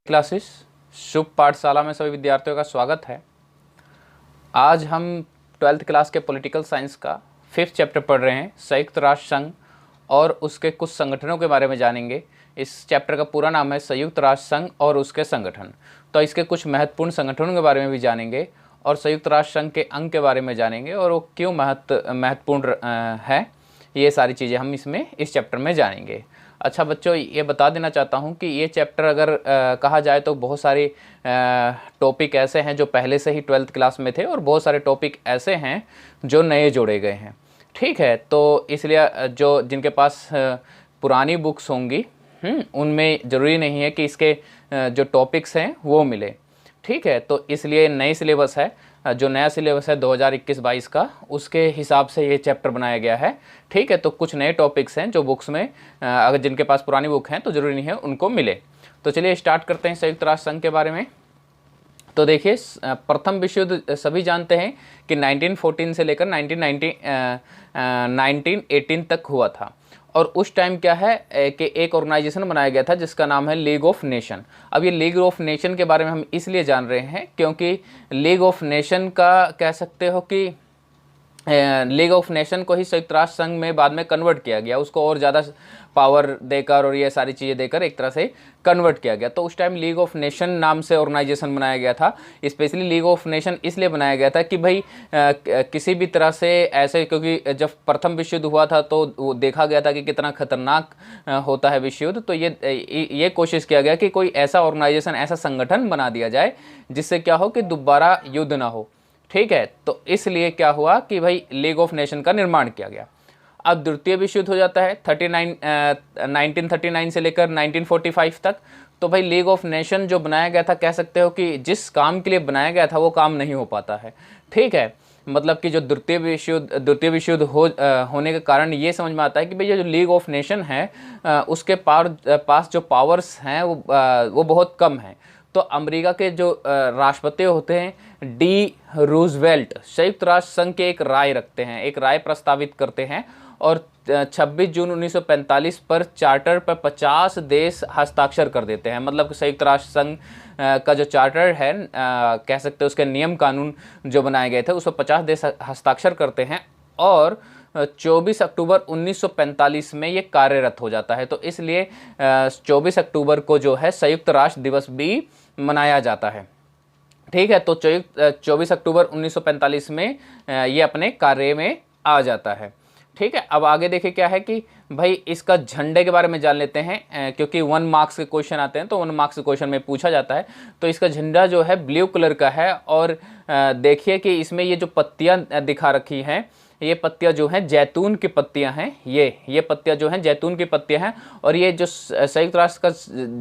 Classes शुभ पाठशाला में सभी विद्यार्थियों का स्वागत है। आज हम 12th क्लास के पॉलिटिकल साइंस का 5th चैप्टर पढ़ रहे हैं, संयुक्त राष्ट्र संघ और उसके कुछ संगठनों के बारे में जानेंगे। इस चैप्टर का पूरा नाम है संयुक्त राष्ट्र संघ और उसके संगठन। तो इसके कुछ महत्वपूर्ण संगठनों के बारे में भी जानेंगे और संयुक्त राष्ट्र संघ के अंग के बारे में जानेंगे और वो क्यों महत्वपूर्ण है। ये सारी चीज़ें हम इस चैप्टर में जानेंगे। अच्छा बच्चों, ये बता देना चाहता हूँ कि ये चैप्टर अगर कहा जाए तो बहुत सारे टॉपिक ऐसे हैं जो पहले से ही 12th क्लास में थे और बहुत सारे टॉपिक ऐसे हैं जो नए जोड़े गए हैं। ठीक है, तो इसलिए जो जिनके पास पुरानी बुक्स होंगी उनमें ज़रूरी नहीं है कि इसके जो टॉपिक्स हैं वो मिले। ठीक है, तो इसलिए नई सिलेबस है, जो नया सिलेबस है 2021-22 का, उसके हिसाब से ये चैप्टर बनाया गया है। ठीक है, तो कुछ नए टॉपिक्स हैं जो बुक्स में अगर जिनके पास पुरानी बुक हैं तो ज़रूरी नहीं है उनको मिले। तो चलिए स्टार्ट करते हैं संयुक्त राष्ट्र संघ के बारे में। तो देखिए, प्रथम विश्व युद्ध सभी जानते हैं कि 1914 से लेकर 1918 तक हुआ था। और उस टाइम क्या है कि एक ऑर्गेनाइजेशन बनाया गया था जिसका नाम है लीग ऑफ नेशन। अब ये लीग ऑफ नेशन के बारे में हम इसलिए जान रहे हैं क्योंकि लीग ऑफ नेशन का कह सकते हो कि लीग ऑफ नेशन को ही संयुक्त राष्ट्र संघ में बाद में कन्वर्ट किया गया, उसको और ज़्यादा पावर देकर और ये सारी चीज़ें देकर एक तरह से कन्वर्ट किया गया। तो उस टाइम लीग ऑफ नेशन नाम से ऑर्गेनाइजेशन बनाया गया था। स्पेशली लीग ऑफ नेशन इसलिए बनाया गया था कि भाई किसी भी तरह से ऐसे, क्योंकि जब प्रथम विश्व युद्ध हुआ था तो वो देखा गया था कि कितना खतरनाक होता है विश्व युद्ध। तो ये कोशिश किया गया कि कोई ऐसा ऑर्गेनाइजेशन, ऐसा संगठन बना दिया जाए जिससे क्या हो कि दोबारा युद्ध ना हो। ठीक है, तो इसलिए क्या हुआ कि भाई लीग ऑफ नेशन का निर्माण किया गया। अब द्वितीय विश्व युद्ध हो जाता है 1939 से लेकर 1945 तक। तो भाई लीग ऑफ नेशन जो बनाया गया था, कह सकते हो कि जिस काम के लिए बनाया गया था वो काम नहीं हो पाता है। ठीक है, मतलब कि जो द्वितीय विश्व युद्ध होने के कारण ये समझ में आता है कि भाई जो लीग ऑफ नेशन है उसके पास जो पावर्स हैं वो बहुत कम हैं। तो अमेरिका के जो राष्ट्रपति होते हैं डी रूजवेल्ट, संयुक्त राष्ट्र संघ के एक राय रखते हैं, एक राय प्रस्तावित करते हैं और 26 जून 1945 पर चार्टर पर 50 देश हस्ताक्षर कर देते हैं। मतलब संयुक्त राष्ट्र संघ का जो चार्टर है, कह सकते हैं उसके नियम कानून जो बनाए गए थे उस पर 50 देश हस्ताक्षर करते हैं और 24 अक्टूबर 1945 में ये कार्यरत हो जाता है। तो इसलिए 24 अक्टूबर को जो है संयुक्त राष्ट्र दिवस भी मनाया जाता है। ठीक है, तो 24 अक्टूबर 1945 में ये अपने कार्य में आ जाता है। ठीक है, अब आगे देखें क्या है कि भाई इसका झंडे के बारे में जान लेते हैं, क्योंकि 1 मार्क्स के क्वेश्चन आते हैं तो 1 मार्क्स के क्वेश्चन में पूछा जाता है। तो इसका झंडा जो है ब्लू कलर का है और देखिए कि इसमें ये जो पत्तियां दिखा रखी हैं, ये पत्तियां जो हैं जैतून की पत्तियां हैं। ये पत्तियां जो हैं जैतून की पत्तियां हैं। और ये जो संयुक्त राष्ट्र का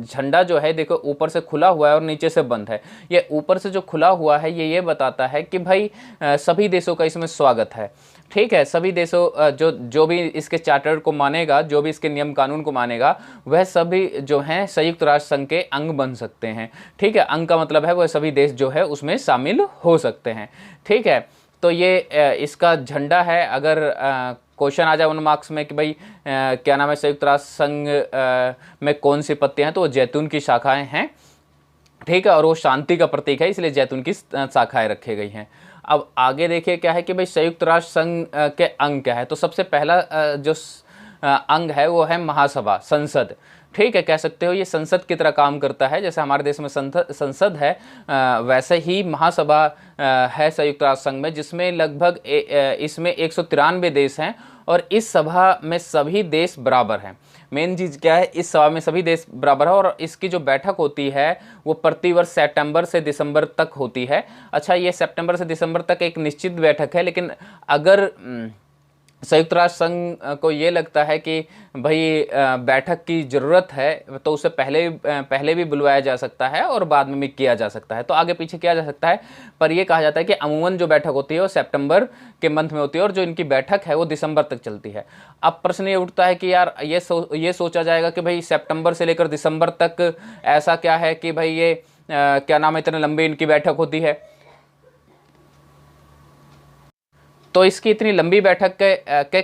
झंडा जो है, देखो ऊपर से खुला हुआ है और नीचे से बंद है। ये ऊपर से जो खुला हुआ है ये बताता है कि भाई सभी देशों का इसमें स्वागत है। ठीक है, सभी देशों जो भी इसके चार्टर को मानेगा, जो भी इसके नियम कानून को मानेगा, वह सभी जो हैं संयुक्त राष्ट्र संघ के अंग बन सकते हैं। ठीक है, अंग का मतलब है वह सभी देश जो है उसमें शामिल हो सकते हैं। ठीक है, तो ये इसका झंडा है। अगर क्वेश्चन आ जाए 1 मार्क्स में कि भाई क्या नाम है संयुक्त राष्ट्र संघ में कौन सी पत्तियां हैं, तो वो जैतून की शाखाएं हैं। ठीक है, और वो शांति का प्रतीक है, इसलिए जैतून की शाखाएं रखी गई हैं। अब आगे देखिए क्या है कि भाई संयुक्त राष्ट्र संघ के अंग क्या है। तो सबसे पहला जो अंग है वो है महासभा, संसद। ठीक है, कह सकते हो ये संसद की तरह काम करता है। जैसे हमारे देश में संसद है, वैसे ही महासभा है संयुक्त राष्ट्र संघ में, जिसमें लगभग इसमें 193 देश हैं और इस सभा में सभी देश बराबर हैं। मेन चीज़ क्या है, इस सभा में सभी देश बराबर है और इसकी जो बैठक होती है वो प्रतिवर्ष सितंबर से दिसंबर तक होती है। अच्छा, ये सितंबर से दिसंबर तक एक निश्चित बैठक है, लेकिन अगर संयुक्त राष्ट्र संघ को ये लगता है कि भाई बैठक की ज़रूरत है तो उसे पहले भी बुलवाया जा सकता है और बाद में भी किया जा सकता है। तो आगे पीछे किया जा सकता है, पर यह कहा जाता है कि अमूमन जो बैठक होती है वो सितंबर के मंथ में होती है और जो इनकी बैठक है वो दिसंबर तक चलती है। अब प्रश्न ये उठता है कि यार ये सोचा जाएगा कि भाई सितंबर से लेकर दिसंबर तक ऐसा क्या है कि भाई ये क्या नाम है इतने लंबी इनकी बैठक होती है। तो इसकी इतनी लंबी बैठक के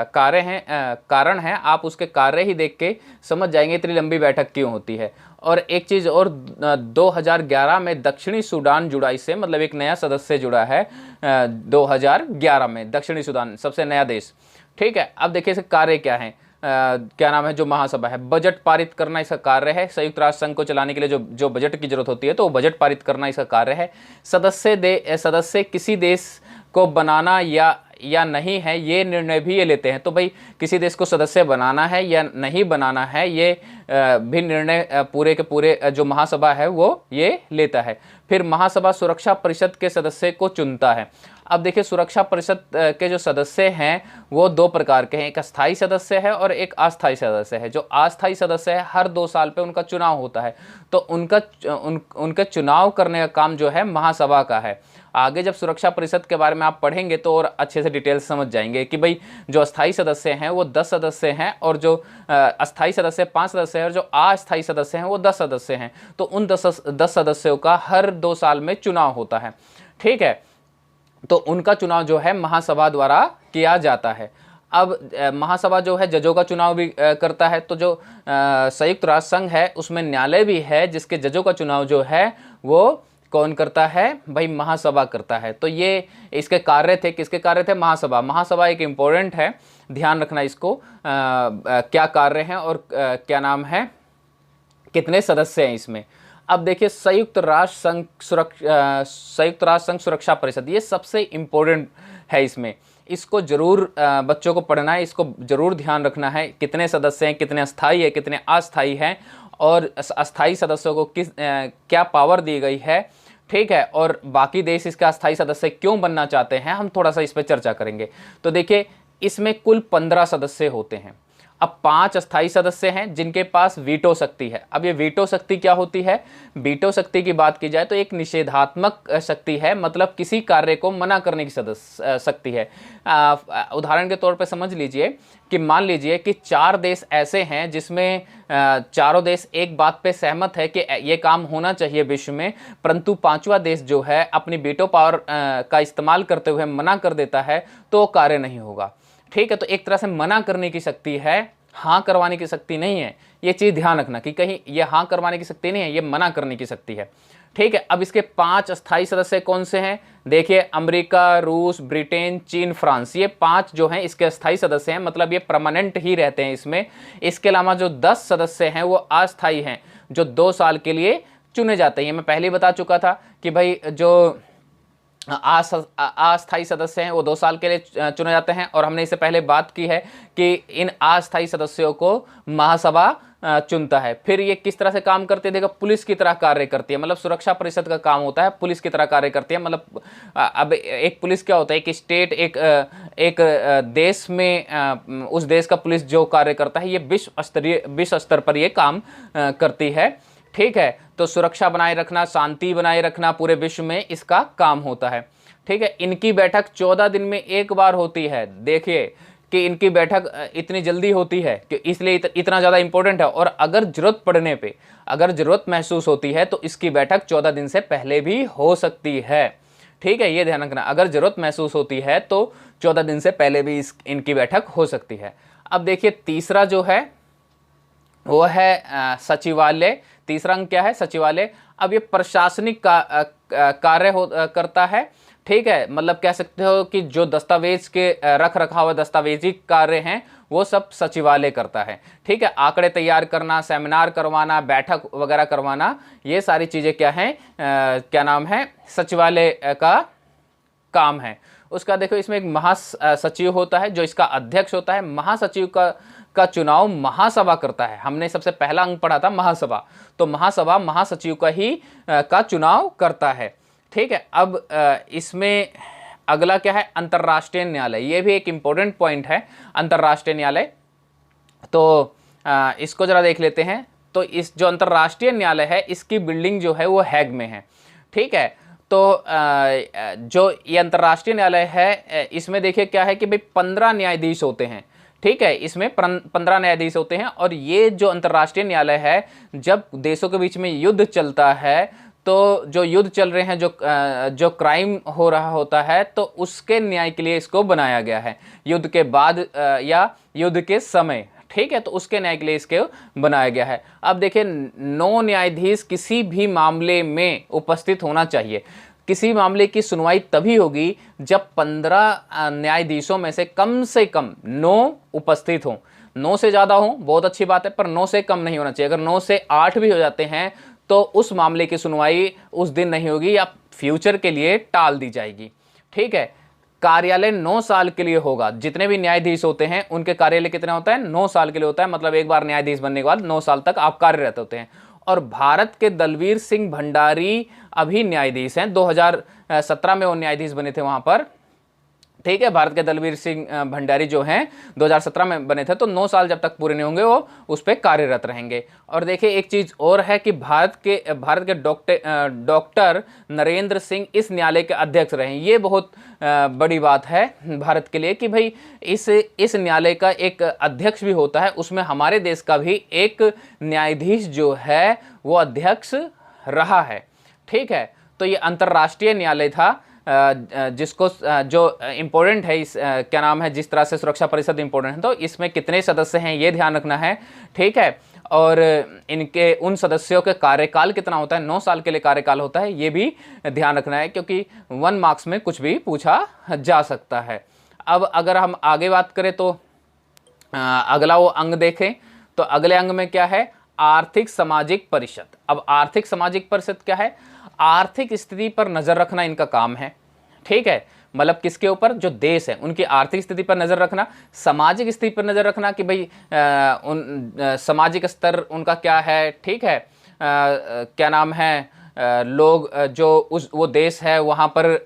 कार्य हैं, कारण हैं, आप उसके कार्य ही देख के समझ जाएंगे इतनी लंबी बैठक क्यों होती है। और एक चीज़ और, 2011 में दक्षिणी सूडान जुड़ा इससे, मतलब एक नया सदस्य जुड़ा है 2011 में, दक्षिणी सूडान सबसे नया देश। ठीक है, अब देखिए इसके कार्य क्या है, क्या नाम है, जो महासभा है, बजट पारित करना इसका कार्य है। संयुक्त राष्ट्र संघ को चलाने के लिए जो बजट की जरूरत होती है, तो वो बजट पारित करना इसका कार्य है। सदस्य किसी देश को बनाना या नहीं है, ये निर्णय भी ये लेते हैं। तो भाई किसी देश को सदस्य बनाना है या नहीं बनाना है, ये भी निर्णय पूरे के पूरे जो महासभा है वो ये लेता है। फिर महासभा सुरक्षा परिषद के सदस्य को चुनता है। अब देखिए सुरक्षा परिषद के जो सदस्य हैं वो दो प्रकार के हैं, एक अस्थायी सदस्य है और एक अस्थायी सदस्य है। जो अस्थायी सदस्य है हर 2 साल पे उनका चुनाव होता है, तो उनका चुनाव करने का काम जो है महासभा का है। आगे जब सुरक्षा परिषद के बारे में आप पढ़ेंगे तो और अच्छे से डिटेल समझ जाएंगे कि भाई जो अस्थायी सदस्य हैं वो 10 सदस्य हैं, और जो अस्थायी सदस्य 5 सदस्य हैं, और जो अस्थायी सदस्य हैं वो 10 सदस्य हैं। तो उन 10 सदस्यों का हर 2 साल में चुनाव होता है। ठीक है, तो उनका चुनाव जो है महासभा द्वारा किया जाता है। अब महासभा जो है जजों का चुनाव भी करता है। तो जो संयुक्त राष्ट्र संघ है उसमें न्यायालय भी है, जिसके जजों का चुनाव जो है वो कौन करता है, भाई महासभा करता है। तो ये इसके कार्य थे, किसके कार्य थे, महासभा। महासभा एक इम्पोर्टेंट है, ध्यान रखना इसको, क्या कार्य हैं और क्या नाम है, कितने सदस्य हैं इसमें। अब देखिए संयुक्त राष्ट्र संघ सुरक्षा परिषद, ये सबसे इम्पोर्टेंट है इसमें, इसको जरूर बच्चों को पढ़ना है, इसको जरूर ध्यान रखना है, कितने सदस्य हैं, कितने अस्थायी है, कितने अस्थायी हैं, और अस्थायी सदस्यों को क्या पावर दी गई है। ठीक है, और बाकी देश इसका अस्थायी सदस्य क्यों बनना चाहते हैं, हम थोड़ा सा इस पर चर्चा करेंगे। तो देखिए इसमें कुल 15 सदस्य होते हैं। अब 5 अस्थायी सदस्य हैं जिनके पास वीटो शक्ति है। अब ये वीटो शक्ति क्या होती है, वीटो शक्ति की बात की जाए तो एक निषेधात्मक शक्ति है, मतलब किसी कार्य को मना करने की शक्ति है। उदाहरण के तौर पे समझ लीजिए कि मान लीजिए कि 4 देश ऐसे हैं जिसमें चारों देश एक बात पे सहमत है कि ये काम होना चाहिए विश्व में, परंतु 5वां देश जो है अपनी वीटो पावर का इस्तेमाल करते हुए मना कर देता है, तो कार्य नहीं होगा। ठीक है, तो एक तरह से मना करने की शक्ति है, हाँ करवाने की शक्ति नहीं है। ये चीज़ ध्यान रखना कि कहीं ये हाँ करवाने की शक्ति नहीं है, ये मना करने की शक्ति है। ठीक है, अब इसके 5 अस्थायी सदस्य कौन से हैं, देखिए अमेरिका, रूस, ब्रिटेन, चीन, फ्रांस, ये 5 जो हैं इसके अस्थायी सदस्य हैं, मतलब ये परमानेंट ही रहते हैं इसमें। इसके अलावा जो 10 सदस्य हैं वो अस्थायी हैं, जो 2 साल के लिए चुने जाते हैं। मैं पहले ही बता चुका था कि भाई जो अस्थायी सदस्य हैं वो 2 साल के लिए चुने जाते हैं, और हमने इससे पहले बात की है कि इन अस्थायी सदस्यों को महासभा चुनता है। फिर ये किस तरह से काम करती है, देखो पुलिस की तरह कार्य करती है, मतलब सुरक्षा परिषद का काम होता है पुलिस की तरह कार्य करती है। मतलब अब एक पुलिस क्या होता है, एक स्टेट, एक देश में उस देश का पुलिस जो कार्य करता है, ये विश्व स्तर पर ये काम करती है। ठीक है, तो सुरक्षा बनाए रखना, शांति बनाए रखना पूरे विश्व में इसका काम होता है। ठीक है, इनकी बैठक 14 दिन में एक बार होती है। देखिए कि इनकी बैठक इतनी जल्दी होती है कि इसलिए इतना ज़्यादा इंपॉर्टेंट है, और अगर ज़रूरत पड़ने पे, अगर ज़रूरत महसूस होती है तो इसकी बैठक 14 दिन से पहले भी हो सकती है। ठीक है, ये ध्यान रखना, अगर ज़रूरत महसूस होती है तो 14 दिन से पहले भी इनकी बैठक हो सकती है। अब देखिए तीसरा जो है वो है सचिवालय। तीसरा अंग क्या है, सचिवालय। अब ये प्रशासनिक कार्य करता है। ठीक है, मतलब कह सकते हो कि जो दस्तावेज के रख रखाव दस्तावेजी कार्य हैं वो सब सचिवालय करता है। ठीक है, आंकड़े तैयार करना, सेमिनार करवाना, बैठक वगैरह करवाना, ये सारी चीज़ें क्या हैं, क्या नाम है, सचिवालय का काम है। उसका देखो इसमें एक महासचिव होता है जो इसका अध्यक्ष होता है। महासचिव का चुनाव महासभा करता है। हमने सबसे पहला अंग पढ़ा था महासभा, तो महासभा महासचिव का चुनाव करता है। ठीक है, अब इसमें अगला क्या है, अंतर्राष्ट्रीय न्यायालय। ये भी एक इम्पोर्टेंट पॉइंट है, अंतर्राष्ट्रीय न्यायालय। तो इसको जरा देख लेते हैं। तो इस जो अंतर्राष्ट्रीय न्यायालय है इसकी बिल्डिंग जो है वो हैग में है। ठीक है, तो जो ये अंतर्राष्ट्रीय न्यायालय है इसमें देखिए क्या है कि भाई 15 न्यायाधीश होते हैं। ठीक है, इसमें 15 न्यायाधीश होते हैं, और ये जो अंतर्राष्ट्रीय न्यायालय है, जब देशों के बीच में युद्ध चलता है तो जो युद्ध चल रहे हैं, जो क्राइम हो रहा होता है, तो उसके न्याय के लिए इसको बनाया गया है, युद्ध के बाद या युद्ध के समय, ठीक है। तो उसके न्याय के लिए इसके बनाया गया है। अब देखिए 9 न्यायाधीश किसी भी मामले में उपस्थित होना चाहिए। किसी मामले की सुनवाई तभी होगी जब 15 न्यायाधीशों में से कम 9 उपस्थित हों। 9 से ज़्यादा हों बहुत अच्छी बात है, पर 9 से कम नहीं होना चाहिए। अगर 9 से 8 भी हो जाते हैं तो उस मामले की सुनवाई उस दिन नहीं होगी या फ्यूचर के लिए टाल दी जाएगी, ठीक है। कार्यालय 9 साल के लिए होगा। जितने भी न्यायाधीश होते हैं उनके कार्यालय कितना होता है? 9 साल के लिए होता है। मतलब एक बार न्यायाधीश बनने के बाद 9 साल तक आप कार्यरत होते हैं। और भारत के दलवीर सिंह भंडारी अभी न्यायाधीश हैं। 2017 में वो न्यायाधीश बने थे वहां पर, ठीक है। भारत के दलवीर सिंह भंडारी जो हैं 2017 में बने थे, तो 9 साल जब तक पूरे नहीं होंगे वो उस पर कार्यरत रहेंगे। और देखिए एक चीज़ और है कि भारत के डॉक्टर नरेंद्र सिंह इस न्यायालय के अध्यक्ष रहे। ये बहुत बड़ी बात है भारत के लिए कि भाई इस न्यायालय का एक अध्यक्ष भी होता है, उसमें हमारे देश का भी एक न्यायाधीश जो है वो अध्यक्ष रहा है, ठीक है। तो ये अंतर्राष्ट्रीय न्यायालय था जिसको जो इम्पोर्टेंट है, इस क्या नाम है, जिस तरह से सुरक्षा परिषद इम्पोर्टेंट है, तो इसमें कितने सदस्य हैं ये ध्यान रखना है, ठीक है। और इनके उन सदस्यों के कार्यकाल कितना होता है, 9 साल के लिए कार्यकाल होता है, ये भी ध्यान रखना है, क्योंकि 1 मार्क्स में कुछ भी पूछा जा सकता है। अब अगर हम आगे बात करें तो अगला वो अंग देखें, तो अगले अंग में क्या है? आर्थिक सामाजिक परिषद। अब आर्थिक सामाजिक परिषद क्या है? आर्थिक स्थिति पर नजर रखना इनका काम है, ठीक है। मतलब किसके ऊपर? जो देश है उनकी आर्थिक स्थिति पर नजर रखना, सामाजिक स्थिति पर नजर रखना कि भाई सामाजिक स्तर उनका क्या है, ठीक है। क्या नाम है, लोग जो वो देश है वहाँ पर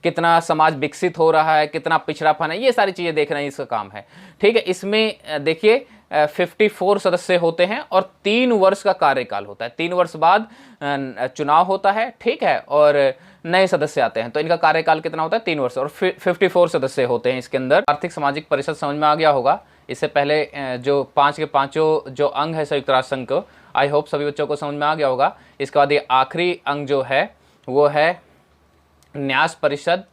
कितना समाज विकसित हो रहा है, कितना पिछड़ापन है, ये सारी चीज़ें देखना इसका काम है, ठीक है। इसमें देखिए 54 सदस्य होते हैं और 3 वर्ष का कार्यकाल होता है। 3 वर्ष बाद चुनाव होता है, ठीक है, और नए सदस्य आते हैं। तो इनका कार्यकाल कितना होता है? 3 वर्ष, और 54 सदस्य होते हैं इसके अंदर। आर्थिक सामाजिक परिषद समझ में आ गया होगा। इससे पहले जो 5 के 5 जो अंग है संयुक्त राष्ट्र संघ को, आई होप सभी बच्चों को समझ में आ गया होगा। इसके बाद ये आखिरी अंग जो है वो है न्यास परिषद,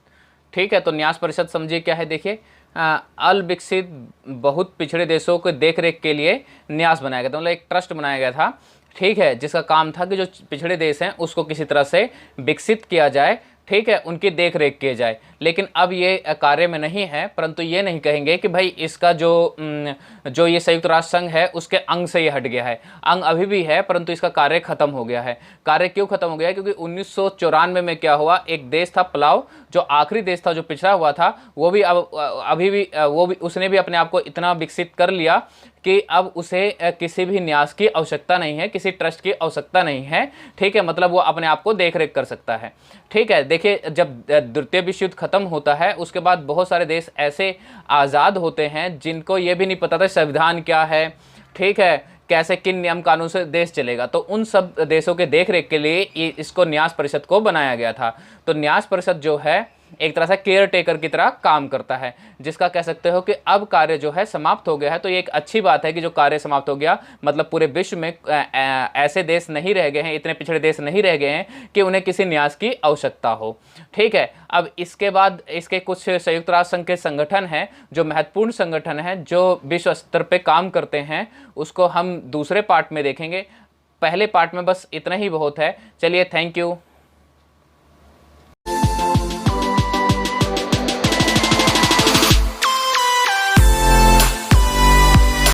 ठीक है। तो न्यास परिषद समझिए क्या है, देखिए अल विकसित बहुत पिछड़े देशों के देखरेख के लिए न्यास बनाया गया था, मतलब एक ट्रस्ट बनाया गया था, ठीक है, जिसका काम था कि जो पिछड़े देश हैं उसको किसी तरह से विकसित किया जाए, ठीक है, उनकी देख रेख किए जाए। लेकिन अब ये कार्य में नहीं है, परंतु ये नहीं कहेंगे कि भाई इसका जो ये संयुक्त राष्ट्र संघ है उसके अंग से ये हट गया है। अंग अभी भी है, परंतु इसका कार्य खत्म हो गया है। कार्य क्यों खत्म हो गया है? क्योंकि 1994 में क्या हुआ, एक देश था पलाव, जो आखिरी देश था जो पिछड़ा हुआ था, वो भी अब अभी भी उसने भी अपने आप को इतना विकसित कर लिया कि अब उसे किसी भी न्यास की आवश्यकता नहीं है, किसी ट्रस्ट की आवश्यकता नहीं है, ठीक है। मतलब वो अपने आप को देख रेख कर सकता है, ठीक है। देखिए जब द्वितीय विश्व युद्ध खत्म होता है उसके बाद बहुत सारे देश ऐसे आज़ाद होते हैं जिनको ये भी नहीं पता था संविधान क्या है, ठीक है, कैसे किन नियम कानून से देश चलेगा। तो उन सब देशों के देख रेख के लिए इसको न्यास परिषद को बनाया गया था। तो न्यास परिषद जो है एक तरह से केयर टेकर की तरह काम करता है, जिसका कह सकते हो कि अब कार्य जो है समाप्त हो गया है। तो ये एक अच्छी बात है कि जो कार्य समाप्त हो गया, मतलब पूरे विश्व में ऐसे देश नहीं रह गए हैं, इतने पिछड़े देश नहीं रह गए हैं कि उन्हें किसी न्यास की आवश्यकता हो, ठीक है। अब इसके बाद इसके कुछ संयुक्त राष्ट्र संघ के संगठन हैं जो महत्वपूर्ण संगठन हैं जो विश्व स्तर पर काम करते हैं, उसको हम दूसरे पार्ट में देखेंगे। पहले पार्ट में बस इतना ही बहुत है। चलिए, थैंक यू।